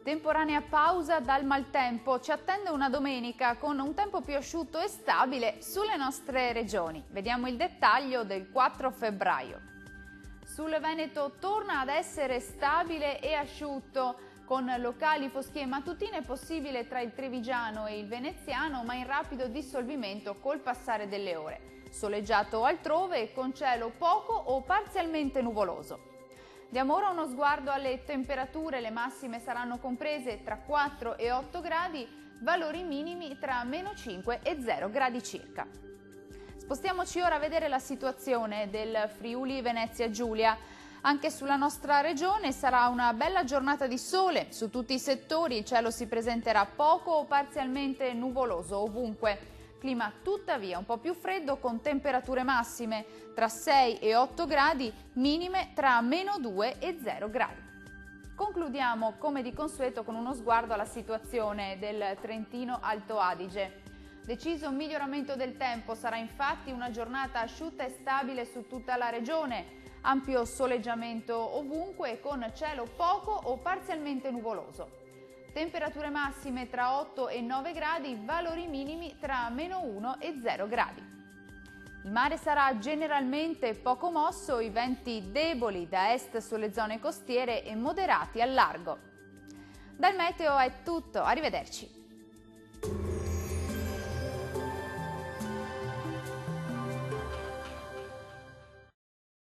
Temporanea pausa dal maltempo, ci attende una domenica con un tempo più asciutto e stabile sulle nostre regioni. Vediamo il dettaglio del 4 febbraio. Sul Veneto torna ad essere stabile e asciutto, con locali foschie mattutine possibile tra il Trevigiano e il Veneziano, ma in rapido dissolvimento col passare delle ore. Soleggiato altrove, con cielo poco o parzialmente nuvoloso. Diamo ora uno sguardo alle temperature, le massime saranno comprese tra 4 e 8 gradi, valori minimi tra -5 e 0 gradi circa. Spostiamoci ora a vedere la situazione del Friuli Venezia Giulia. Anche sulla nostra regione sarà una bella giornata di sole, su tutti i settori il cielo si presenterà poco o parzialmente nuvoloso ovunque. Clima tuttavia un po' più freddo con temperature massime tra 6 e 8 gradi, minime tra -2 e 0 gradi. Concludiamo come di consueto con uno sguardo alla situazione del Trentino Alto Adige. Deciso miglioramento del tempo, sarà infatti una giornata asciutta e stabile su tutta la regione, ampio soleggiamento ovunque con cielo poco o parzialmente nuvoloso. Temperature massime tra 8 e 9 gradi, valori minimi tra -1 e 0 gradi. Il mare sarà generalmente poco mosso, i venti deboli da est sulle zone costiere e moderati al largo. Dal meteo è tutto, arrivederci.